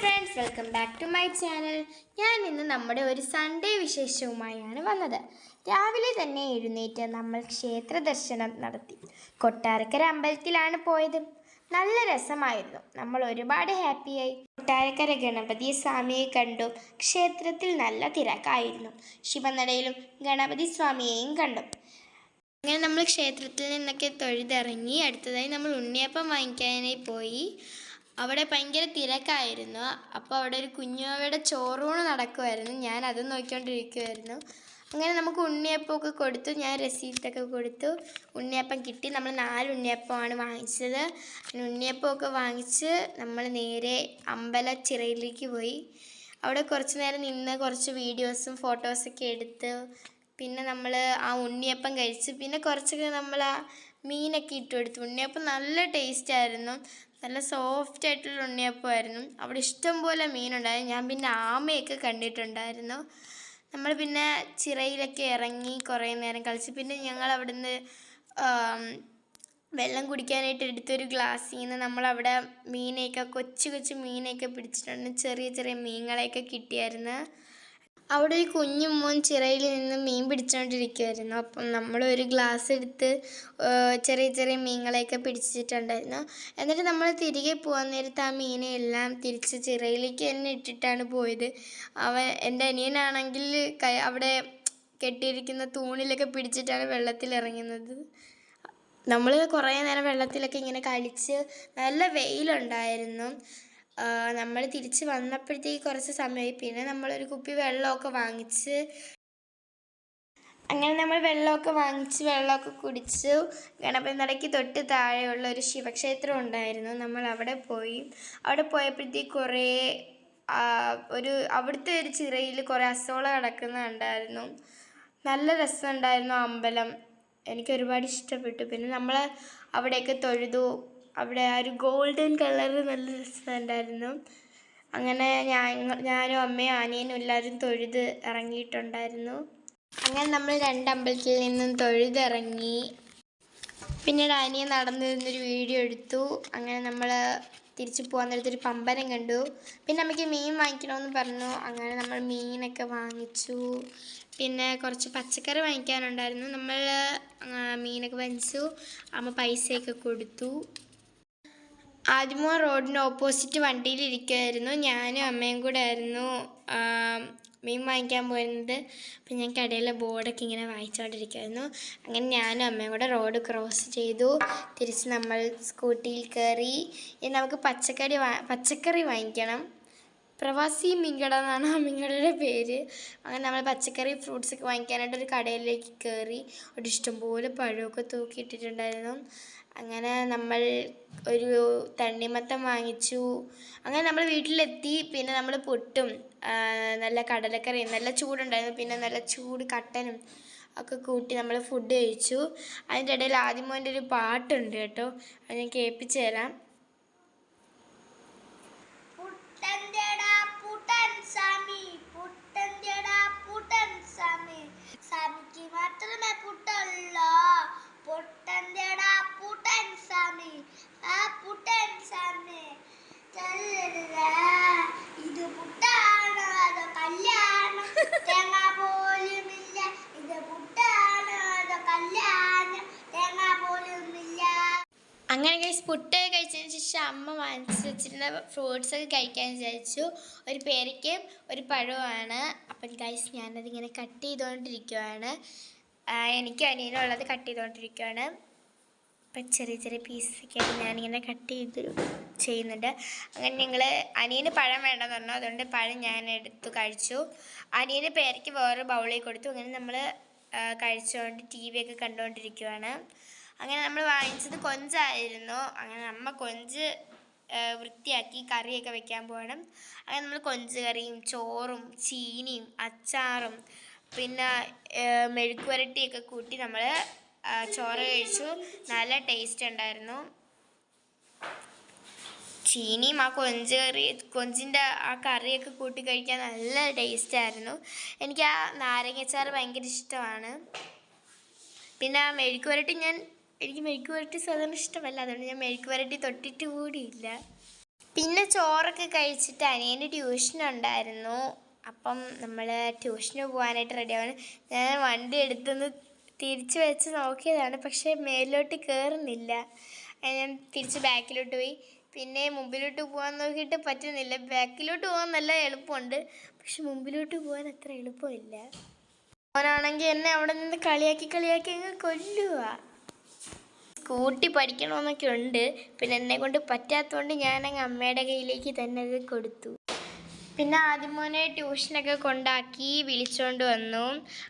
Friends, welcome back to my channel. ഞാൻ ഇന്ന് നമ്മുടെ ഒരു സൺഡേ വിശേഷവുമായാണ് വന്നത്. രാവിലെ തന്നെ എഴുന്നേറ്റ് നമ്മൾ ക്ഷേത്ര ദർശനം നടത്തി. കൊട്ടാരക്കര അമ്പലത്തിലാണ് പോയത്. നല്ല രസമായിരുന്നു. നമ്മൾ ഒരുപാട് ഹാപ്പിയായി. കൊട്ടാരക്കര ഗണപതി സ്വാമിയെ കണ്ടു. ക്ഷേത്രത്തിൽ നല്ല തിരക്കായിരുന്നു. ശിവനടയിലും ഗണപതി സ്വാമിയെയും കണ്ടു. അങ്ങനെ നമ്മൾ ക്ഷേത്രത്തിൽ നിന്നൊക്കെ തൊഴുതിറങ്ങി. അടുത്തതായി നമ്മൾ ഉണ്ണിയപ്പം വാങ്ങിക്കാനായി പോയി. അവിടെ ഭയങ്കര തിരക്കായിരുന്നു. അപ്പോൾ അവിടെ ഒരു കുഞ്ഞുവാവയുടെ ചോറൂണ് നടക്കുമായിരുന്നു. ഞാൻ അത് നോക്കിക്കൊണ്ടിരിക്കുമായിരുന്നു. അങ്ങനെ നമുക്ക് ഉണ്ണിയപ്പമൊക്കെ കൊടുത്തു. ഞാൻ രസീതൊക്കെ കൊടുത്തു. ഉണ്ണിയപ്പം കിട്ടി. നമ്മൾ 4 ഉണ്ണിയപ്പമാണ് വാങ്ങിച്ചത്. ഉണ്ണിയപ്പമൊക്കെ വാങ്ങിച്ച് നമ്മൾ നേരെ അമ്പലച്ചിറയിലേക്ക് പോയി. അവിടെ കുറച്ച് നേരം നിന്ന് കുറച്ച് വീഡിയോസും ഫോട്ടോസൊക്കെ എടുത്ത് പിന്നെ നമ്മൾ ആ ഉണ്ണിയപ്പം കഴിച്ച് പിന്നെ കുറച്ചൊക്കെ നമ്മൾ ആ മീനൊക്കെ ഇട്ട് കൊടുത്തു. ഉണ്ണിയപ്പം നല്ല ടേസ്റ്റായിരുന്നു. നല്ല സോഫ്റ്റ് ആയിട്ടുള്ള ഉണ്ണിയപ്പമായിരുന്നു. അവിടെ ഇഷ്ടംപോലെ മീനുണ്ടായിരുന്നു. ഞാൻ പിന്നെ ആമയൊക്കെ കണ്ടിട്ടുണ്ടായിരുന്നു. നമ്മൾ പിന്നെ ചിറയിലൊക്കെ ഇറങ്ങി കുറേ നേരം കളിച്ച് പിന്നെ ഞങ്ങൾ അവിടുന്ന് വെള്ളം കുടിക്കാനായിട്ട് എടുത്തൊരു ഗ്ലാസ്സിൽ നിന്ന് നമ്മളവിടെ മീനെയൊക്കെ കൊച്ചു കൊച്ചു മീനെയൊക്കെ പിടിച്ചിട്ടുണ്ട്. ചെറിയ ചെറിയ മീനുകളെയൊക്കെ കിട്ടിയായിരുന്നു. അവിടെ ഒരു കുഞ്ഞു മോൻ ചിറയിൽ നിന്ന് മീൻ പിടിച്ചുകൊണ്ടിരിക്കുമായിരുന്നു. അപ്പം നമ്മളൊരു ഗ്ലാസ് എടുത്ത് ചെറിയ ചെറിയ മീനുകളെയൊക്കെ പിടിച്ചിട്ടുണ്ടായിരുന്നു. എന്നിട്ട് നമ്മൾ തിരികെ പോകാൻ നേരത്ത് ആ മീനെ എല്ലാം തിരിച്ച് ചിറയിലേക്ക് തന്നെ ഇട്ടിട്ടാണ് പോയത്. എൻ്റെ അനിയനാണെങ്കിൽ അവിടെ കെട്ടിയിരിക്കുന്ന തൂണിലൊക്കെ പിടിച്ചിട്ടാണ് വെള്ളത്തിൽ ഇറങ്ങുന്നത്. നമ്മൾ കുറേ നേരം വെള്ളത്തിലൊക്കെ ഇങ്ങനെ കളിച്ച് നല്ല വെയിലുണ്ടായിരുന്നു. നമ്മൾ തിരിച്ച് വന്നപ്പോഴത്തേക്ക് കുറച്ച് സമയമായി. പിന്നെ നമ്മളൊരു കുപ്പി വെള്ളമൊക്കെ വാങ്ങിച്ച് അങ്ങനെ നമ്മൾ വെള്ളമൊക്കെ കുടിച്ചു. ഗണപതി നടയ്ക്ക് തൊട്ട് താഴെയുള്ള ഒരു ശിവക്ഷേത്രം ഉണ്ടായിരുന്നു. നമ്മൾ അവിടെ പോയി. അവിടെ പോയപ്പോഴത്തേക്ക് കുറേ അവിടുത്തെ ഒരു ചിറയിൽ കുറേ അസോള കിടക്കുന്നുണ്ടായിരുന്നു. നല്ല രസമുണ്ടായിരുന്നു ആ അമ്പലം. എനിക്ക് ഒരുപാട് ഇഷ്ടപ്പെട്ടു. പിന്നെ നമ്മൾ അവിടെയൊക്കെ തൊഴുതു. അവിടെ ആ ഒരു ഗോൾഡൻ കളർ നല്ല രസമുണ്ടായിരുന്നു. അങ്ങനെ ഞാനും അമ്മയും അനിയനും എല്ലാവരും തൊഴുത് ഇറങ്ങിയിട്ടുണ്ടായിരുന്നു. അങ്ങനെ നമ്മൾ 2 അമ്പലത്തിൽ നിന്നും തൊഴുതിറങ്ങി. പിന്നീട് അനിയൻ നടന്നു വരുന്നൊരു വീഡിയോ എടുത്തു. അങ്ങനെ നമ്മൾ തിരിച്ച് പോകാൻ നേരത്തൊരു പമ്പരം കണ്ടു. പിന്നെ നമുക്ക് മീൻ വാങ്ങിക്കണമെന്ന് പറഞ്ഞു. അങ്ങനെ നമ്മൾ മീനൊക്കെ വാങ്ങിച്ചു. പിന്നെ കുറച്ച് പച്ചക്കറി വാങ്ങിക്കാനുണ്ടായിരുന്നു. നമ്മൾ മീനൊക്കെ വാങ്ങിച്ചു. അമ്മ പൈസയൊക്കെ കൊടുത്തു. ആദ്യമോ റോഡിന് ഓപ്പോസിറ്റ് വണ്ടിയിലിരിക്കുമായിരുന്നു. ഞാനും അമ്മയും കൂടെ ആയിരുന്നു മീൻ വാങ്ങിക്കാൻ പോയിരുന്നത്. അപ്പം ഞാൻ കടയിലെ ബോർഡൊക്കെ ഇങ്ങനെ വായിച്ചുകൊണ്ടിരിക്കുമായിരുന്നു. അങ്ങനെ ഞാനും അമ്മയും കൂടെ റോഡ് ക്രോസ് ചെയ്തു. തിരിച്ച് നമ്മൾ സ്കൂട്ടിയിൽ കയറി. ഇനി നമുക്ക് പച്ചക്കറി വാങ്ങിക്കണം. പ്രവാസി മീൻകട എന്നാണ് ആ മീൻകടയുടെ പേര്. അങ്ങനെ നമ്മൾ പച്ചക്കറി ഫ്രൂട്ട്സൊക്കെ വാങ്ങിക്കാനായിട്ട് ഒരു കടയിലേക്ക് കയറി. അവിടെ ഇഷ്ടംപോലെ പഴമൊക്കെ തൂക്കിയിട്ടിട്ടുണ്ടായിരുന്നു. അങ്ങനെ നമ്മൾ ഒരു തണ്ണിമത്തൻ വാങ്ങിച്ചു. അങ്ങനെ നമ്മൾ വീട്ടിലെത്തി. പിന്നെ നമ്മൾ പുട്ടും നല്ല കടലക്കറിയും നല്ല ചൂടുണ്ടായിരുന്നു. പിന്നെ നല്ല ചൂട് കട്ടനും ഒക്കെ കൂട്ടി നമ്മൾ ഫുഡ് കഴിച്ചു. അതിൻ്റെ ഇടയിൽ ആദ്യമോൻ്റെ ഒരു പാട്ടുണ്ട് കേട്ടോ, അത് ഞാൻ കേൾപ്പിച്ചു തരാം. സ്വാമിക്ക് മാത്രമേ പുട്ടുള്ളൂ, പൊട്ടന്റെടാ പുട്ടൻ സ്വാമി, ആ പുട്ടൻ സ്വാമി ഇത് പുട്ടാണോ അതോ കല്യാണം, തേങ്ങ പോലുമില്ല. ഇത് പുട്ടാണോ അതോ കല്യാണം, തേങ്ങ പോലുമില്ല. അങ്ങനെ ഗൈസ് പുട്ട് കഴിച്ചതിന് ശേഷം അമ്മ വാങ്ങിച്ച് വെച്ചിരുന്ന ഫ്രൂട്ട്സൊക്കെ കഴിക്കാൻ വിചാരിച്ചു. ഒരു പേരയ്ക്കയും ഒരു പഴവുമാണ്. അപ്പം ഗൈസ് ഞാനതിങ്ങനെ കട്ട് ചെയ്തുകൊണ്ടിരിക്കുകയാണ്. എനിക്ക് അനിയനുള്ളത് കട്ട് ചെയ്തുകൊണ്ടിരിക്കുകയാണ്. അപ്പം ചെറിയ ചെറിയ പീസൊക്കെ ആയിട്ട് ഞാനിങ്ങനെ കട്ട് ചെയ്യുന്നുണ്ട്. അങ്ങനെ ഞങ്ങൾ അനിയന് പഴം വേണ്ടെന്ന് പറഞ്ഞു. അതുകൊണ്ട് പഴം ഞാൻ എടുത്തു കഴിച്ചു. അനിയന് പേരയ്ക്ക് വേറെ ബൗളിൽ കൊടുത്തു. അങ്ങനെ നമ്മൾ കഴിച്ചുകൊണ്ട് TV ഒക്കെ കണ്ടുകൊണ്ടിരിക്കുകയാണ്. അങ്ങനെ നമ്മൾ വാങ്ങിച്ചത് കൊഞ്ചായിരുന്നു. അങ്ങനെ അമ്മ കൊഞ്ച് വൃത്തിയാക്കി കറിയൊക്കെ വെക്കാൻ പോകണം. അങ്ങനെ നമ്മൾ കൊഞ്ച് കറിയും ചോറും ചീനിയും അച്ചാറും പിന്നെ മെഴുക്കുവരട്ടിയൊക്കെ കൂട്ടി നമ്മൾ ചോറ് കഴിച്ചു. നല്ല ടേസ്റ്റ് ഉണ്ടായിരുന്നു. ചീനിയും ആ കൊഞ്ചിൻ്റെ ആ കറിയൊക്കെ കൂട്ടി കഴിക്കാൻ നല്ല ടേസ്റ്റായിരുന്നു. എനിക്ക് ആ നാരങ്ങച്ചാറ് ഭയങ്കര ഇഷ്ടമാണ്. പിന്നെ ആ മെഴുക്കുവരട്ടി എനിക്ക് മെഴുക്കുവരട്ടി സാധാരണ ഇഷ്ടമല്ല. അതുകൊണ്ട് ഞാൻ മെഴുക്കുവരട്ടി തൊട്ടിട്ട് കൂടിയില്ല. പിന്നെ ചോറൊക്കെ കഴിച്ചിട്ട് അനിയൻ്റെ ട്യൂഷൻ ഉണ്ടായിരുന്നു. അപ്പം നമ്മൾ ട്യൂഷന് പോകാനായിട്ട് റെഡിയാണ്. ഞാൻ വണ്ടി എടുത്തൊന്ന് തിരിച്ച് വെച്ച് നോക്കിയതാണ്, പക്ഷേ മേലോട്ട് കയറുന്നില്ല. ഞാൻ തിരിച്ച് ബാക്കിലോട്ട് പോയി. പിന്നെ മുമ്പിലോട്ട് പോകാൻ നോക്കിയിട്ട് പറ്റുന്നില്ല. ബാക്കിലോട്ട് പോകാൻ നല്ല എളുപ്പമുണ്ട്, പക്ഷെ മുമ്പിലോട്ട് പോകാൻ അത്ര എളുപ്പമില്ല. അവനാണെങ്കിൽ എന്നെ അവിടെ നിന്ന് കളിയാക്കി അങ്ങ് കൊല്ലുക. സ്കൂട്ടി പഠിക്കണമെന്നൊക്കെ ഉണ്ട്, പിന്നെ എന്നെ കൊണ്ട് പറ്റാത്തതുകൊണ്ട് ഞാനങ്ങ് അമ്മയുടെ കയ്യിലേക്ക് തന്നെ അത് കൊടുത്തു. പിന്നെ ആദ്യം മോനെ ട്യൂഷനൊക്കെ കൊണ്ടാക്കി വിളിച്ചുകൊണ്ട് വന്നു.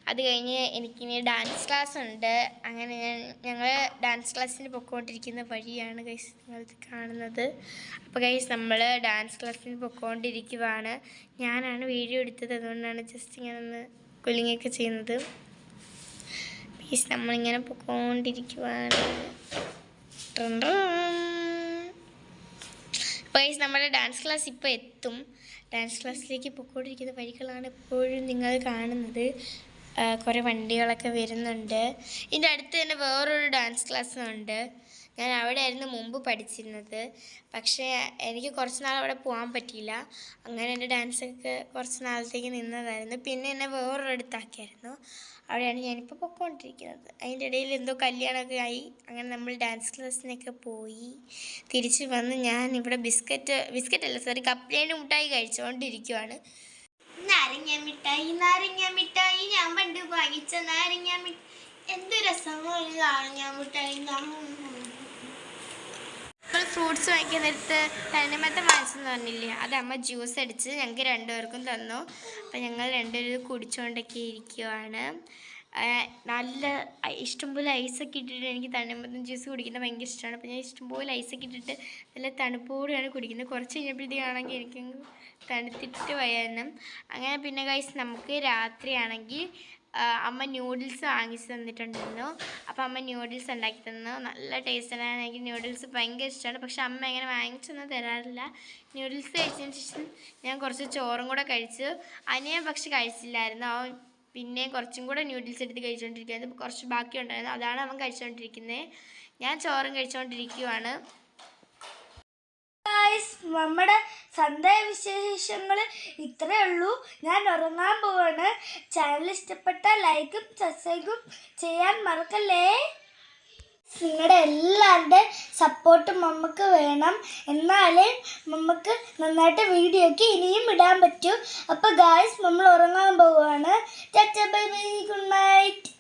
അത് കഴിഞ്ഞ് എനിക്കിനി ഡാൻസ് ക്ലാസ് ഉണ്ട്. അങ്ങനെ ഞങ്ങൾ ഡാൻസ് ക്ലാസ്സിന് പൊയ്ക്കൊണ്ടിരിക്കുന്ന വഴിയാണ് ഗൈസ് നിങ്ങൾക്ക് കാണുന്നത്. അപ്പോൾ ഗൈസ് നമ്മൾ ഡാൻസ് ക്ലാസ്സിന് പൊയ്ക്കൊണ്ടിരിക്കുവാണ്. ഞാനാണ് വീഡിയോ എടുത്തത്, അതുകൊണ്ടാണ് ജസ്റ്റ് ഇങ്ങനെ ഒന്ന് കുലിങ്ങൊക്കെ ചെയ്യുന്നത്. ഗൈസ് നമ്മളിങ്ങനെ പൊയ്ക്കൊണ്ടിരിക്കുവാണ്. ഗൈസ് നമ്മുടെ ഡാൻസ് ക്ലാസ് ഇപ്പോൾ എത്തും. ഡാൻസ് ക്ലാസ്സിലേക്ക് പൊയ്ക്കൊണ്ടിരിക്കുന്ന വഴികളാണ് എപ്പോഴും നിങ്ങൾ കാണുന്നത്. കുറേ വണ്ടികളൊക്കെ വരുന്നുണ്ട്. ഇതിൻ്റെ അടുത്ത് തന്നെ വേറൊരു ഡാൻസ് ക്ലാസ്സും ഉണ്ട്. ഞാൻ അവിടെ ആയിരുന്നു മുമ്പ് പഠിച്ചിരുന്നത്, പക്ഷേ എനിക്ക് കുറച്ച് നാൾ അവിടെ പോകാൻ പറ്റിയില്ല. അങ്ങനെ എൻ്റെ ഡാൻസൊക്കെ കുറച്ച് നാളത്തേക്ക് നിന്നതായിരുന്നു. പിന്നെ എന്നെ വേറൊരിടത്താക്കിയായിരുന്നു. അവിടെയാണ് ഞാനിപ്പോൾ പൊയ്ക്കൊണ്ടിരിക്കുന്നത്. അതിൻ്റെ ഇടയിൽ എന്തോ കല്യാണമൊക്കെ ആയി. അങ്ങനെ നമ്മൾ ഡാൻസ് ക്ലാസ്സിനൊക്കെ പോയി തിരിച്ച് വന്ന് ഞാൻ ഇവിടെ കപ്ലേൻ്റെ മിഠായി കഴിച്ചുകൊണ്ടിരിക്കുവാണ്. നാരങ്ങ മിഠായി ഞാൻ പണ്ട് വാങ്ങിച്ച നാരങ്ങ മിഠായി. എന്ത് രസമാണ് നാരങ്ങ മിഠായി. നമ്മൾ ഫ്രൂട്ട്സ് വാങ്ങിക്കാൻ നേരത്ത് തണ്ണിമത്തൻ വാങ്ങിച്ചെന്ന് പറഞ്ഞില്ലേ, അത് അമ്മ ജ്യൂസ് അടിച്ച് ഞങ്ങൾക്ക് രണ്ടുപേർക്കും തന്നു. അപ്പം ഞങ്ങൾ രണ്ടുപേരും കുടിച്ചുകൊണ്ടൊക്കെ ഇരിക്കുവാണ്. നല്ല ഇഷ്ടംപോലെ ഐസൊക്കെ ഇട്ടിട്ട്, എനിക്ക് തണ്ണിമത്തൻ ജ്യൂസ് കുടിക്കുന്നത് ഭയങ്കര ഇഷ്ടമാണ്. അപ്പോൾ ഞാൻ ഇഷ്ടംപോലെ ഐസൊക്കെ ഇട്ടിട്ട് നല്ല തണുപ്പോടെയാണ് കുടിക്കുന്നത്. കുറച്ച് കഴിഞ്ഞപ്പോഴത്തേക്കാണെങ്കിൽ എനിക്കങ്ങ് തണുത്തിട്ട് വയ്യാനും. അങ്ങനെ പിന്നെ ഗൈസ് നമുക്ക് രാത്രിയാണെങ്കിൽ അമ്മ ന്യൂഡിൽസ് വാങ്ങിച്ച് തന്നിട്ടുണ്ടായിരുന്നു. അപ്പോൾ അമ്മ ന്യൂഡിൽസ് ഉണ്ടാക്കി തന്നു. നല്ല ടേസ്റ്റാണ്. എനിക്ക് ന്യൂഡിൽസ് ഭയങ്കര ഇഷ്ടമാണ്, പക്ഷെ അമ്മ അങ്ങനെ വാങ്ങിച്ചൊന്നും തരാറില്ല. ന്യൂഡിൽസ് കഴിച്ചതിന് ശേഷം ഞാൻ കുറച്ച് ചോറും കൂടെ കഴിച്ചു. അനിയൻ പക്ഷെ കഴിച്ചില്ലായിരുന്നു. അവൻ പിന്നെ കുറച്ചും കൂടെ ന്യൂഡിൽസ് എടുത്ത് കഴിച്ചുകൊണ്ടിരിക്കുന്നത്. കുറച്ച് ബാക്കി ഉണ്ടായിരുന്നു, അതാണ് അവൻ കഴിച്ചുകൊണ്ടിരിക്കുന്നത്. ഞാൻ ചോറും കഴിച്ചുകൊണ്ടിരിക്കുവാണ്. നമ്മുടെ സൺഡേ വിശേഷങ്ങൾ ഇത്രയേ ഉള്ളൂ. ഞാൻ ഉറങ്ങാൻ പോവാണ്. ചാനൽ ഇഷ്ടപ്പെട്ട ലൈക്കും സബ്സ്ക്രൈബും ചെയ്യാൻ മറക്കല്ലേ. നിങ്ങളുടെ എല്ലാവരുടെ സപ്പോർട്ടും നമുക്ക് വേണം, എന്നാലേ നമുക്ക് നന്നായിട്ട് വീഡിയോയ്ക്ക് ഇനിയും ഇടാൻ പറ്റൂ. അപ്പോൾ ഗായ്സ് നമ്മൾ ഉറങ്ങാൻ പോവുകയാണ്. Tata bye bye, good night.